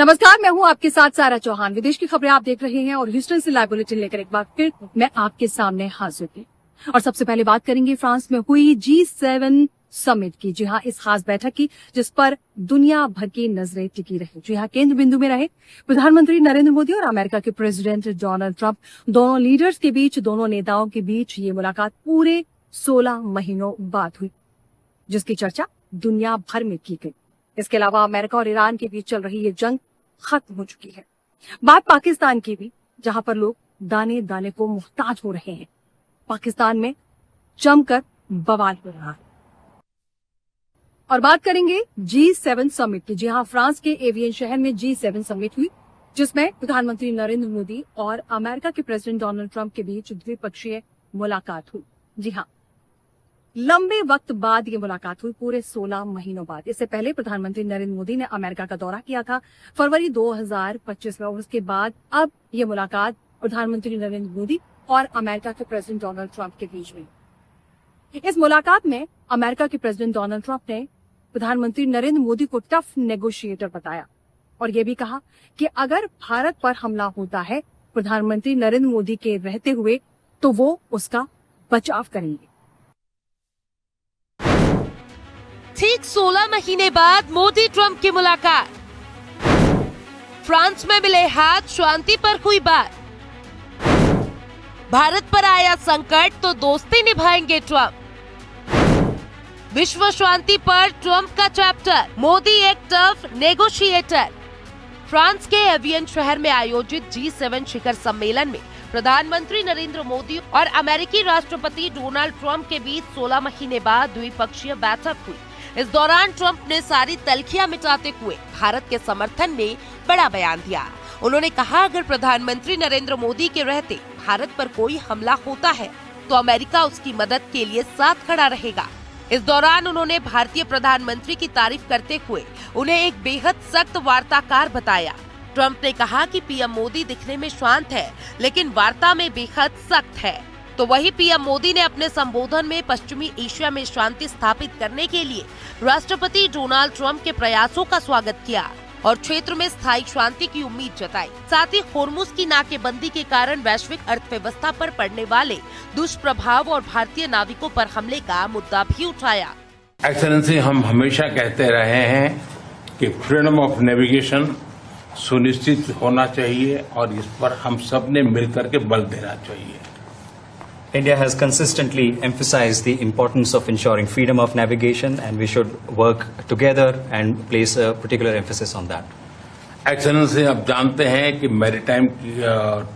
नमस्कार, मैं हूं आपके साथ सारा चौहान। विदेश की खबरें आप देख रहे हैं और ह्यूस्टन से लाइव बुलेटिन लेकर एक बार फिर मैं आपके सामने हाजिर हूं। और सबसे पहले बात करेंगे फ्रांस में हुई G7 समिट की। जी हां, इस खास बैठक की जिस पर दुनिया भर की नजरें टिकी रही। जी हां, केंद्र बिंदु में रहे प्रधानमंत्री नरेंद्र मोदी और अमेरिका के प्रेसिडेंट डोनाल्ड ट्रंप। दोनों लीडर्स के बीच, दोनों नेताओं के बीच ये मुलाकात पूरे 16 महीनों बाद हुई, जिसकी चर्चा दुनिया भर में की गई। इसके अलावा अमेरिका और ईरान के बीच चल रही ये जंग खत्म हो चुकी है। बात पाकिस्तान की भी, जहां पर लोग दाने दाने को मुहताज हो रहे हैं। पाकिस्तान में जमकर बवाल हो रहा है। और बात करेंगे G7 समिट की। जी हां, फ्रांस के एवियन शहर में G7 समिट हुई, जिसमें प्रधानमंत्री नरेंद्र मोदी और अमेरिका के प्रेसिडेंट डोनाल्ड ट्रंप के बीच द्विपक्षीय मुलाकात हुई। जी हां, लंबे वक्त बाद ये मुलाकात हुई, पूरे 16 महीनों बाद। इससे पहले प्रधानमंत्री नरेंद्र मोदी ने अमेरिका का दौरा किया था फरवरी 2025 में, और उसके बाद अब ये मुलाकात प्रधानमंत्री नरेंद्र मोदी और अमेरिका के प्रेसिडेंट डोनाल्ड ट्रंप के बीच में। इस मुलाकात में अमेरिका के प्रेसिडेंट डोनाल्ड ट्रंप ने प्रधानमंत्री नरेंद्र मोदी को टफ नेगोशिएटर बताया और ये भी कहा कि अगर भारत पर हमला होता है प्रधानमंत्री नरेंद्र मोदी के रहते हुए, तो वो उसका बचाव करेंगे। ठीक 16 महीने बाद मोदी ट्रंप की मुलाकात। फ्रांस में मिले हाथ, शांति पर हुई बात। भारत पर आया संकट तो दोस्ती निभाएंगे ट्रंप। विश्व शांति पर ट्रंप का चैप्टर, मोदी एक टफ नेगोशिएटर। फ्रांस के एवियन शहर में आयोजित G7 शिखर सम्मेलन में प्रधानमंत्री नरेंद्र मोदी और अमेरिकी राष्ट्रपति डोनाल्ड ट्रंप के बीच 16 महीने बाद द्विपक्षीय बैठक हुई। इस दौरान ट्रंप ने सारी तल्खियां मिटाते हुए भारत के समर्थन में बड़ा बयान दिया। उन्होंने कहा, अगर प्रधानमंत्री नरेंद्र मोदी के रहते भारत पर कोई हमला होता है तो अमेरिका उसकी मदद के लिए साथ खड़ा रहेगा। इस दौरान उन्होंने भारतीय प्रधानमंत्री की तारीफ करते हुए उन्हें एक बेहद सख्त वार्ताकार बताया। ट्रंप ने कहा कि पीएम मोदी दिखने में शांत है, लेकिन वार्ता में बेहद सख्त है। तो वही पीएम मोदी ने अपने संबोधन में पश्चिमी एशिया में शांति स्थापित करने के लिए राष्ट्रपति डोनाल्ड ट्रंप के प्रयासों का स्वागत किया और क्षेत्र में स्थायी शांति की उम्मीद जताई। साथ ही होर्मुज की नाकेबंदी के कारण वैश्विक अर्थव्यवस्था पर पड़ने वाले दुष्प्रभाव और भारतीय नाविकों पर हमले का मुद्दा भी उठाया। एक्सेलेंसी, हम हमेशा कहते रहे हैं कि फ्रीडम ऑफ नेविगेशन सुनिश्चित होना चाहिए और इस पर हम सब ने मिलकर के बल देना चाहिए। India has consistently emphasized the importance of ensuring freedom of navigation, and we should work together and place a particular emphasis on that. Excellency, आप जानते हैं कि मैरीटाइम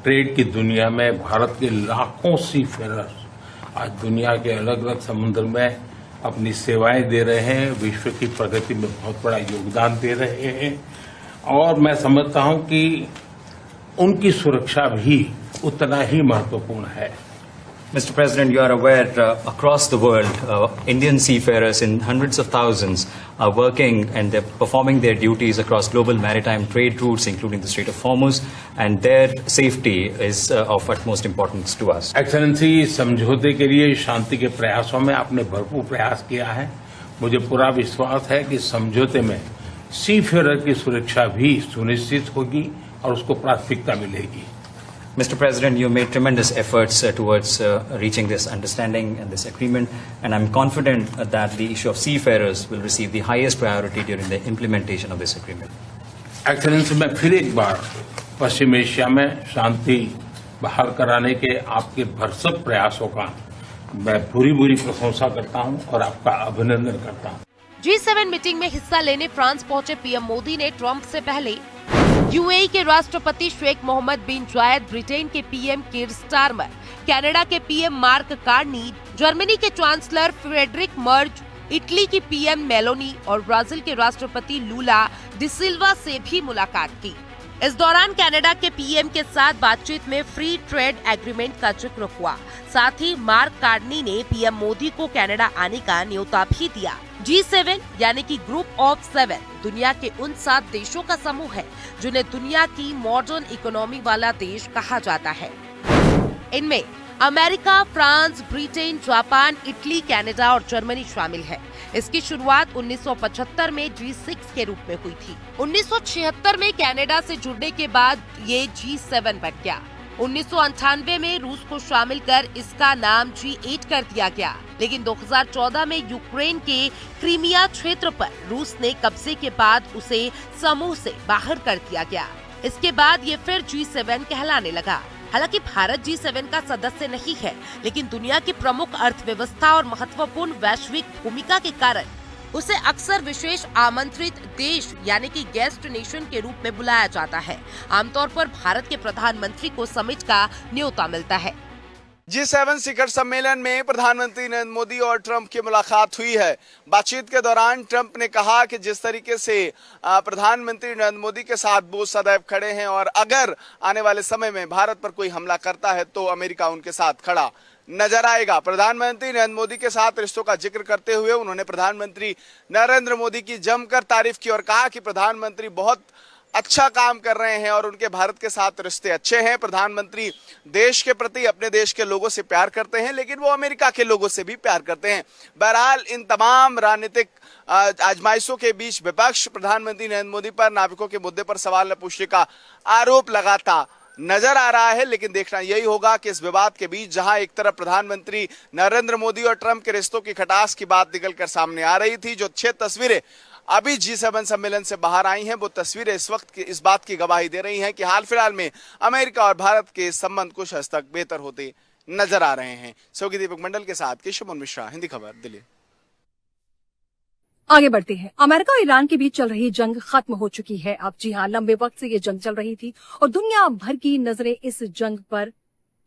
ट्रेड की दुनिया में भारत के लाखों सी फेरर्स आज दुनिया के अलग अलग समुद्र में अपनी सेवाएं दे रहे हैं, विश्व की प्रगति में बहुत बड़ा योगदान दे रहे हैं। और मैं समझता हूं कि उनकी सुरक्षा भी उतना ही महत्वपूर्ण है। Mr. President, you are aware across the world, Indian seafarers in hundreds of thousands are working and they're performing their duties across global maritime trade routes, including the Strait of Hormuz, and their safety is of utmost importance to us. Excellency, समझौते के लिए शांति के प्रयासों में आपने भरपूर प्रयास किया है। मुझे पूरा विश्वास है कि समझौते में सीफेरर की सुरक्षा भी सुनिश्चित होगी और उसको प्राथमिकता मिलेगी। Mr. President, you made tremendous efforts towards reaching this understanding and this agreement, and I'm confident that the issue of seafarers will receive the highest priority during the implementation of this agreement. Excellency, मैं फिर एक बार पश्चिम Asia में शांति बहाल कराने के आपके भरसक प्रयासों का मैं पूरी प्रशंसा करता हूं और आपका अभिनंदन करता हूं। G7 मीटिंग में हिस्सा लेने फ्रांस पहुंचे पीएम मोदी ने ट्रंप से पहले यूएई के राष्ट्रपति शेख मोहम्मद बिन जायद, ब्रिटेन के पीएम कीर स्टारमर, कनाडा के पीएम मार्क कार्नी, जर्मनी के चांसलर फ्रेडरिक मर्ज, इटली की पीएम मेलोनी और ब्राजील के राष्ट्रपति लूला डी सिल्वा से भी मुलाकात की। इस दौरान कनाडा के पीएम के साथ बातचीत में फ्री ट्रेड एग्रीमेंट का जिक्र हुआ। साथ ही मार्क कार्नी ने पीएम मोदी को कनाडा आने का न्योता भी दिया। G7 यानी कि ग्रुप ऑफ 7 दुनिया के उन 7 देशों का समूह है जिन्हें दुनिया की मॉडर्न इकोनॉमी वाला देश कहा जाता है। इनमें America, France, Britain, Japan, Italy, Canada और जर्मनी शामिल है। इसकी शुरुआत 1975 में G6 के रूप में हुई थी। 1976 में कनाडा से जुड़ने के बाद ये G7 बन गया। 1998 में रूस को शामिल कर इसका नाम G8 कर दिया गया, लेकिन 2014 में यूक्रेन के क्रीमिया क्षेत्र पर रूस ने कब्जे के बाद उसे समूह से बाहर कर दिया गया। इसके बाद ये फिर G7 कहलाने लगा। हालांकि भारत G7 का सदस्य नहीं है, लेकिन दुनिया की प्रमुख अर्थव्यवस्था और महत्वपूर्ण वैश्विक भूमिका के कारण उसे अक्सर विशेष आमंत्रित देश यानी कि गेस्ट नेशन के रूप में बुलाया जाता है। आमतौर पर भारत के प्रधानमंत्री को समिट का न्योता मिलता है। G7 शिखर सम्मेलन में प्रधानमंत्री नरेंद्र मोदी और ट्रंप की मुलाकात हुई है। बातचीत के दौरान ट्रंप ने कहा कि जिस तरीके से प्रधानमंत्री नरेंद्र मोदी के साथ वो सदैव खड़े हैं और अगर आने वाले समय में भारत पर कोई हमला करता है तो अमेरिका उनके साथ खड़ा नजर आएगा। प्रधानमंत्री नरेंद्र मोदी के साथ रिश्तों का जिक्र करते हुए उन्होंने प्रधानमंत्री नरेंद्र मोदी की जमकर तारीफ की और कहा कि प्रधानमंत्री बहुत अच्छा काम कर रहे हैं और उनके भारत के साथ रिश्ते अच्छे हैं। प्रधानमंत्री देश के प्रति अपने देश के लोगों से प्यार करते हैं, लेकिन वो अमेरिका के लोगों से भी प्यार करते हैं। बहरहाल इन तमाम राजनीतिक आजमाइशों के बीच विपक्ष प्रधानमंत्री नरेंद्र मोदी पर नाविकों के मुद्दे पर सवाल न पूछने का आरोप लगाता नजर आ रहा है, लेकिन देखना यही होगा कि इस विवाद के बीच जहां एक तरफ प्रधानमंत्री नरेंद्र मोदी और ट्रंप के रिश्तों की खटास की बात निकलकर सामने आ रही थी, जो 6 तस्वीरें अभी G7 सम्मेलन से बाहर आई हैं, वो तस्वीरें इस वक्त इस बात की गवाही दे रही हैं कि हाल फिलहाल में अमेरिका और भारत के संबंध कुछ हद तक बेहतर होते नजर आ रहे हैं। सहयोगी दीपक मंडल के साथ केशव मिश्रा, हिंदी खबर, दिल्ली। आगे बढ़ते हैं। अमेरिका और ईरान के बीच चल रही जंग खत्म हो चुकी है। अब जी हाँ, लंबे वक्त से ये जंग चल रही थी और दुनिया भर की नजरें इस जंग पर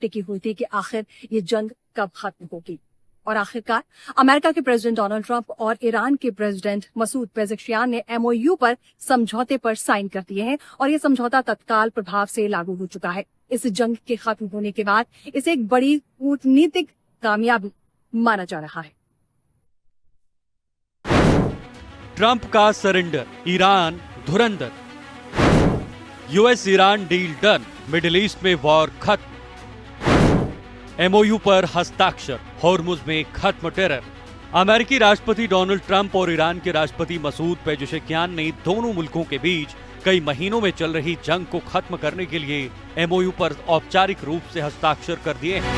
टिकी हुई थी कि आखिर ये जंग कब खत्म होगी। और आखिरकार अमेरिका के प्रेसिडेंट डोनाल्ड ट्रंप और ईरान के प्रेसिडेंट मसूद पेज़ेश्कियान ने MOU पर समझौते पर साइन कर दिए हैं और ये समझौता तत्काल प्रभाव से लागू हो चुका है। इस जंग के खत्म होने के बाद इसे एक बड़ी कूटनीतिक कामयाबी माना जा रहा है। ट्रंप का सरेंडर, ईरान धुरंधर, US Iran deal done, middle east में वॉर खत्म, MOU पर हस्ताक्षर, होर्मुज में खत्म टेरर। अमेरिकी राष्ट्रपति डोनाल्ड ट्रंप और ईरान के राष्ट्रपति मसूद पेज़ेश्कियान ने दोनों मुल्कों के बीच कई महीनों में चल रही जंग को खत्म करने के लिए MOU पर औपचारिक रूप से हस्ताक्षर कर दिए हैं।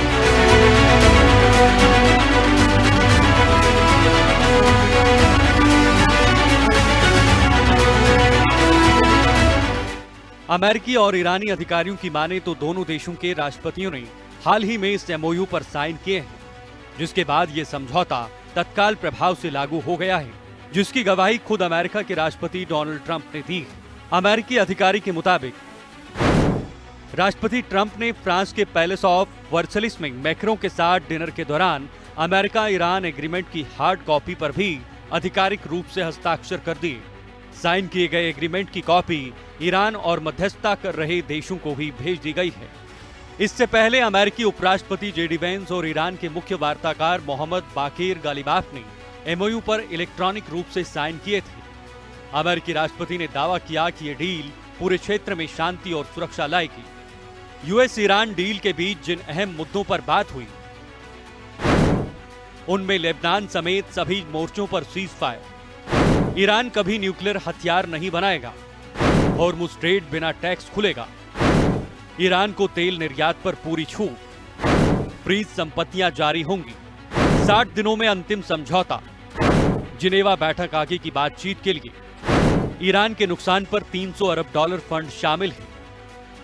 अमेरिकी और ईरानी अधिकारियों की माने तो दोनों देशों के राष्ट्रपतियों ने हाल ही में इस MOU पर साइन किए हैं, जिसके बाद ये समझौता तत्काल प्रभाव से लागू हो गया है, जिसकी गवाही खुद अमेरिका के राष्ट्रपति डोनाल्ड ट्रंप ने दी है। अमेरिकी अधिकारी के मुताबिक राष्ट्रपति ट्रंप ने फ्रांस के पैलेस ऑफ वर्सलिस में मैक्रों के साथ डिनर के दौरान अमेरिका ईरान एग्रीमेंट की हार्ड कॉपी पर भी आधिकारिक रूप से हस्ताक्षर कर दिए। साइन किए गए एग्रीमेंट की कॉपी ईरान और मध्यस्थता कर रहे देशों को भी भेज दी गई है। इससे पहले अमेरिकी उपराष्ट्रपति JD वेंस और ईरान के मुख्य वार्ताकार मोहम्मद बाकीर गालिबाफ ने MOU पर इलेक्ट्रॉनिक रूप से साइन किए थे। अमेरिकी राष्ट्रपति ने दावा किया कि ये डील पूरे क्षेत्र में शांति और सुरक्षा लाएगी। यूएस ईरान डील के बीच जिन अहम मुद्दों पर बात हुई, उनमें लेबनान समेत सभी मोर्चों पर सीज फायर, ईरान कभी न्यूक्लियर हथियार नहीं बनाएगा, होर्मुज स्ट्रेट बिना टैक्स खुलेगा, ईरान को तेल निर्यात पर पूरी छूट, फ्रीज संपत्तियां जारी होंगी, 60 दिनों में अंतिम समझौता, जिनेवा बैठक आगे की बातचीत के लिए ईरान के नुकसान पर $300 अरब फंड शामिल है।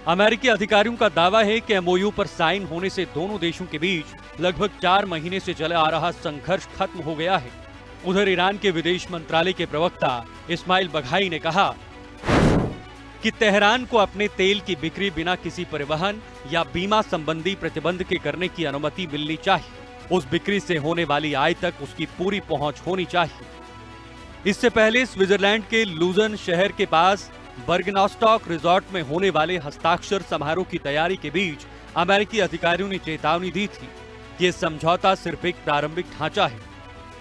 अमेरिकी अधिकारियों का दावा है कि MOU पर साइन होने से दोनों देशों के बीच लगभग 4 महीने से चला आ रहा संघर्ष खत्म हो गया है। उधर ईरान के विदेश मंत्रालय के प्रवक्ता इस्माइल बघाई ने कहा कि तेहरान को अपने तेल की बिक्री बिना किसी परिवहन या बीमा संबंधी प्रतिबंध के करने की अनुमति मिलनी चाहिए। उस बिक्री से होने वाली आय तक उसकी पूरी पहुंच होनी चाहिए। इससे पहले स्विट्जरलैंड के लूजन शहर के पास बर्गनास्टॉक रिजॉर्ट में होने वाले हस्ताक्षर समारोह की तैयारी के बीच अमेरिकी अधिकारियों ने चेतावनी दी थी कि यह समझौता सिर्फ एक प्रारंभिक ढांचा है।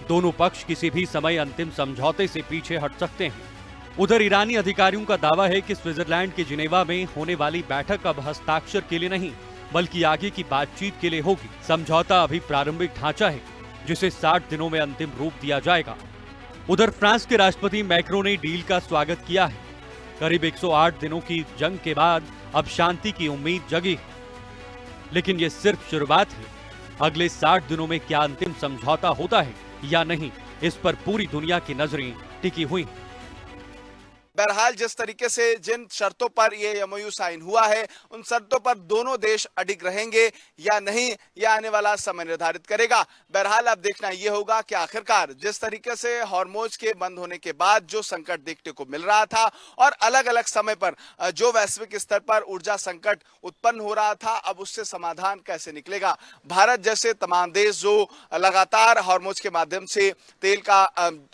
दोनों पक्ष किसी भी समय अंतिम समझौते से पीछे हट सकते हैं। उधर ईरानी अधिकारियों का दावा है कि स्विट्जरलैंड के जिनेवा में होने वाली बैठक अब हस्ताक्षर के लिए नहीं बल्कि आगे की बातचीत के लिए होगी। समझौता अभी प्रारंभिक ढांचा है, जिसे 60 दिनों में अंतिम रूप दिया जाएगा। उधर फ्रांस के राष्ट्रपति मैक्रों ने डील का स्वागत किया है। करीब 108 दिनों की जंग के बाद अब शांति की उम्मीद जगी है, लेकिन ये सिर्फ शुरुआत है। अगले 60 दिनों में क्या अंतिम समझौता होता है या नहीं, इस पर पूरी दुनिया की नजरें टिकी हुई हैं। बहरहाल जिस तरीके से जिन शर्तों पर ये एमओयू साइन हुआ है, उन शर्तों पर दोनों देश अडिग रहेंगे या नहीं, यह आने वाला समय निर्धारित करेगा। बहरहाल अब देखना यह होगा कि आखिरकार जिस तरीके से हॉर्मोज के बंद होने के बाद जो संकट देखने को मिल रहा था और अलग अलग समय पर जो वैश्विक स्तर पर ऊर्जा संकट उत्पन्न हो रहा था, अब उससे समाधान कैसे निकलेगा। भारत जैसे तमाम देश जो लगातार हॉर्मोज के माध्यम से तेल का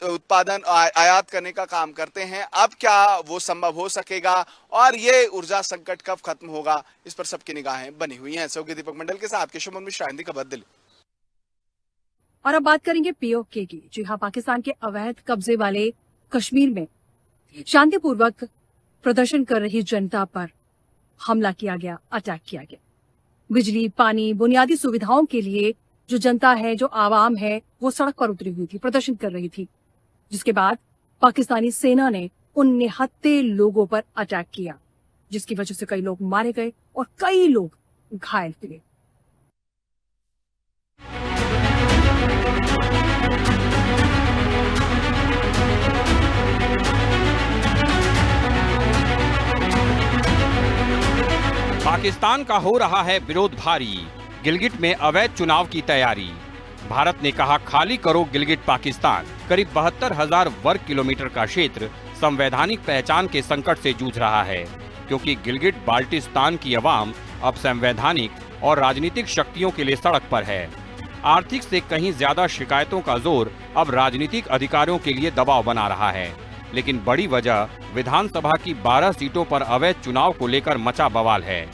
उत्पादन आयात करने का काम करते हैं, अब क्या वो संभव हो सकेगा और ये ऊर्जा संकट कब खत्म होगा, इस पर सबकी निगाहें बनी हुई हैं। सहयोगी दीपक मंडल के साथ केशव मिश्रा, हिंदी खबर, दिल्ली। और अब बात करेंगे पीओके की। जी हाँ, पाकिस्तान के अवैध कब्जे वाले कश्मीर में शांतिपूर्वक प्रदर्शन कर रही जनता पर हमला किया गया, अटैक किया गया। बिजली, पानी, बुनियादी सुविधाओं के लिए जो जनता है, जो आवाम है, वो सड़क पर उतरी हुई थी, प्रदर्शन कर रही थी, जिसके बाद पाकिस्तानी सेना ने उन निहत्थे लोगों पर अटैक किया, जिसकी वजह से कई लोग मारे गए और कई लोग घायल हुए। पाकिस्तान का हो रहा है विरोध भारी, गिलगिट में अवैध चुनाव की तैयारी। भारत ने कहा खाली करो गिलगिट पाकिस्तान। करीब 72,000 वर्ग किलोमीटर का क्षेत्र संवैधानिक पहचान के संकट से जूझ रहा है, क्योंकि गिलगिट बाल्टिस्तान की आवाम अब संवैधानिक और राजनीतिक शक्तियों के लिए सड़क पर है। आर्थिक से कहीं ज्यादा शिकायतों का जोर अब राजनीतिक अधिकारियों के लिए दबाव बना रहा है, लेकिन बड़ी वजह विधानसभा की 12 सीटों पर अवैध चुनाव को लेकर मचा बवाल है।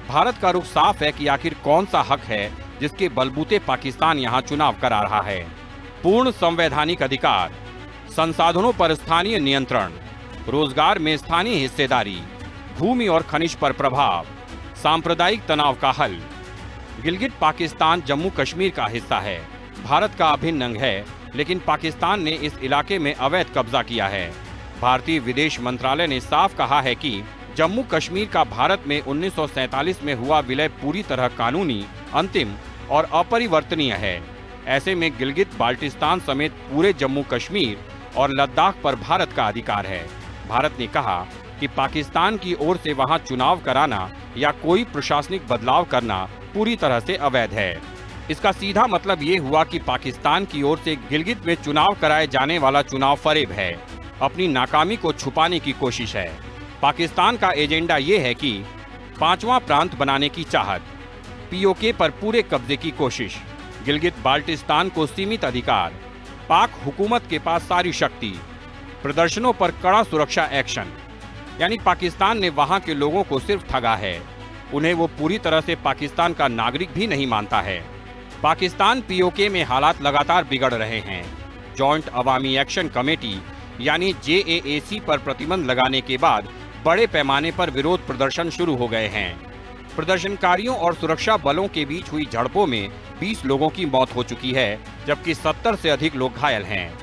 भारत का रुख साफ है कि आखिर कौन सा हक है जिसके बलबूते पाकिस्तान यहाँ चुनाव करा रहा है। पूर्ण संवैधानिक अधिकार, संसाधनों पर स्थानीय नियंत्रण, रोजगार में स्थानीय हिस्सेदारी, भूमि और खनिज पर प्रभाव, सांप्रदायिक तनाव का हल। गिलगिट पाकिस्तान जम्मू कश्मीर का हिस्सा है, भारत का अभिन्न अंग है, लेकिन पाकिस्तान ने इस इलाके में अवैध कब्जा किया है। भारतीय विदेश मंत्रालय ने साफ कहा है कि जम्मू कश्मीर का भारत में 1947 में हुआ विलय पूरी तरह कानूनी, अंतिम और अपरिवर्तनीय है। ऐसे में गिलगित बाल्टिस्तान समेत पूरे जम्मू कश्मीर और लद्दाख पर भारत का अधिकार है। भारत ने कहा कि पाकिस्तान की ओर से वहां चुनाव कराना या कोई प्रशासनिक बदलाव करना पूरी तरह से अवैध है। इसका सीधा मतलब ये हुआ कि पाकिस्तान की ओर से गिलगित में चुनाव कराए जाने वाला चुनाव फरेब है, अपनी नाकामी को छुपाने की कोशिश है। पाकिस्तान का एजेंडा ये है कि 5वां प्रांत बनाने की चाहत, पीओके पर पूरे कब्जे की कोशिश, गिलगित बाल्टिस्तान को सीमित अधिकार, पाक हुकूमत के पास सारी शक्ति, प्रदर्शनों पर कड़ा सुरक्षा एक्शन। यानी पाकिस्तान ने वहां के लोगों को सिर्फ ठगा है, उन्हें वो पूरी तरह से पाकिस्तान का नागरिक भी नहीं मानता है। पाकिस्तान पीओके में हालात लगातार बिगड़ रहे हैं। जॉइंट अवामी एक्शन कमेटी यानी JAAC पर प्रतिबंध लगाने के बाद बड़े पैमाने पर विरोध प्रदर्शन शुरू हो गए हैं। प्रदर्शनकारियों और सुरक्षा बलों के बीच हुई झड़पों में 20 लोगों की मौत हो चुकी है, जबकि 70 से अधिक लोग घायल हैं।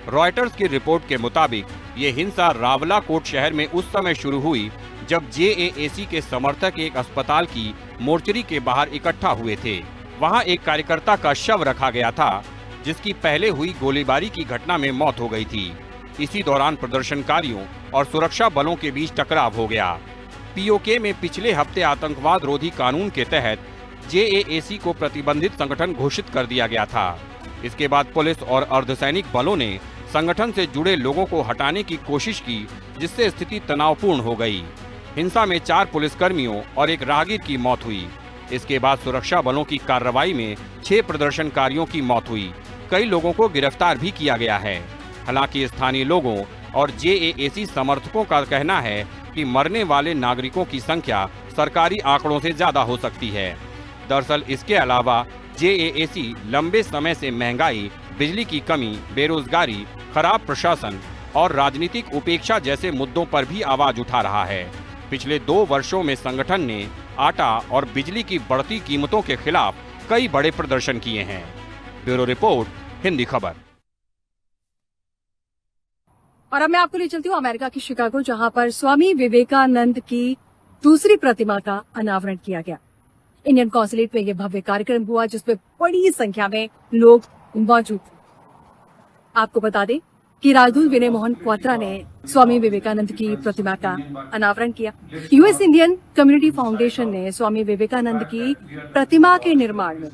रॉयटर्स की रिपोर्ट के मुताबिक ये हिंसा रावलाकोट शहर में उस समय शुरू हुई जब JAAC के समर्थक एक अस्पताल की मोर्चरी के बाहर इकट्ठा हुए थे। वहां एक कार्यकर्ता का शव रखा गया था, जिसकी पहले हुई गोलीबारी की घटना में मौत हो गई थी। इसी दौरान प्रदर्शनकारियों और सुरक्षा बलों के बीच टकराव हो गया। पीओके में पिछले हफ्ते आतंकवाद रोधी कानून के तहत JAAC को प्रतिबंधित संगठन घोषित कर दिया गया था। इसके बाद पुलिस और अर्धसैनिक बलों ने संगठन से जुड़े लोगों को हटाने की कोशिश की, जिससे स्थिति तनावपूर्ण हो गई। हिंसा में 4 पुलिसकर्मियों और एक राहगीर की मौत हुई। इसके बाद सुरक्षा बलों की कार्रवाई में 6 प्रदर्शनकारियों की मौत हुई। कई लोगों को गिरफ्तार भी किया गया है। हालांकि स्थानीय लोगों और JAAC समर्थकों का कहना है कि मरने वाले नागरिकों की संख्या सरकारी आंकड़ों से ज्यादा हो सकती है। दरअसल इसके अलावा JAAC लंबे समय से महंगाई, बिजली की कमी, बेरोजगारी, खराब प्रशासन और राजनीतिक उपेक्षा जैसे मुद्दों पर भी आवाज उठा रहा है। पिछले 2 वर्षों में संगठन ने आटा और बिजली की बढ़ती कीमतों के खिलाफ कई बड़े प्रदर्शन किए हैं। ब्यूरो रिपोर्ट, हिंदी खबर। और अब मैं आपको ले चलती हूँ अमेरिका की शिकागो, जहां पर स्वामी विवेकानंद की दूसरी प्रतिमा का अनावरण किया गया। इंडियन कॉन्सुलेट में यह भव्य कार्यक्रम हुआ जिसमें बड़ी संख्या में लोग मौजूद थे। आपको बता दें कि राजदूत विनय मोहन क्वात्रा ने स्वामी विवेकानंद की प्रतिमा का अनावरण किया। यूएस इंडियन कम्युनिटी फाउंडेशन ने स्वामी विवेकानंद की प्रतिमा के निर्माण में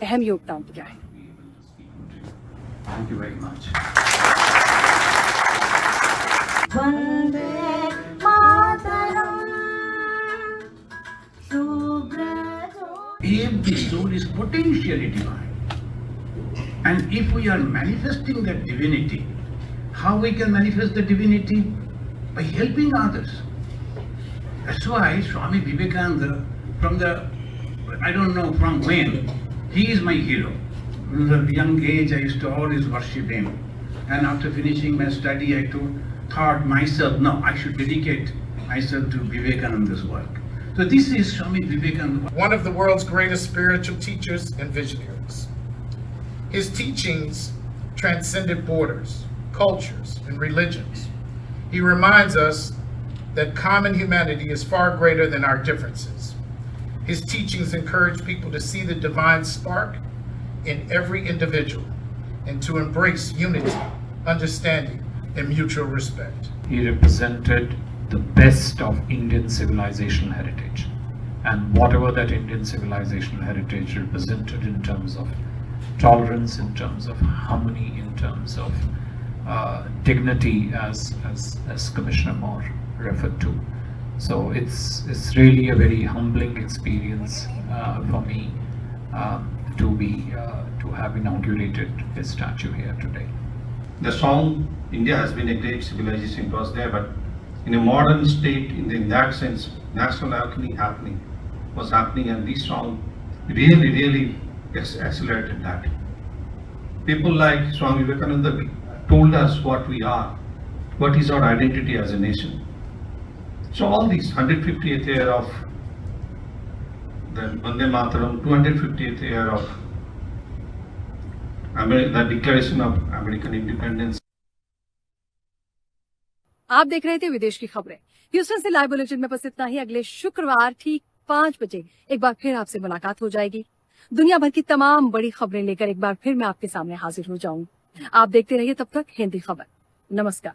अहम योगदान दिया है। Thank you very much. If the soul is potentially divine, and if we are manifesting that divinity, how we can manifest the divinity? By helping others. That's why Swami Vivekananda, I don't know from when, he is my hero. From a young age, I used to always worship him. And after finishing my study, I thought myself, no, I should dedicate myself to Vivekananda's work. So this is Swami Vivekananda, one of the world's greatest spiritual teachers and visionaries. His teachings transcended borders, cultures, and religions. He reminds us that common humanity is far greater than our differences. His teachings encourage people to see the divine spark in every individual and to embrace unity, understanding, and mutual respect. He represented the best of Indian civilizational heritage, and whatever that Indian civilizational heritage represented in terms of tolerance, in terms of harmony, in terms of dignity, as Commissioner Moore referred to. So it's really a very humbling experience for me to have inaugurated his statue here today. The song, India has been a great civilization, it was there, but in a modern state, in that sense, national awakening was happening, and this song really accelerated that. People like Swami Vivekananda told us what we are, what is our identity as a nation. So all these 150th year of the Vande Mataram, 250th year of the Declaration of American Independence. आप देख रहे थे विदेश की खबरें। Houston से live bulletin में बस इतना ही। अगले शुक्रवार ठीक 5 बजे एक बार फिर आपसे मुलाकात हो जाएगी। दुनिया भर की तमाम बड़ी खबरें लेकर एक बार फिर मैं आपके सामने हाजिर हो जाऊंगी। आप देखते रहिए तब तक हिंदी खबर। नमस्कार।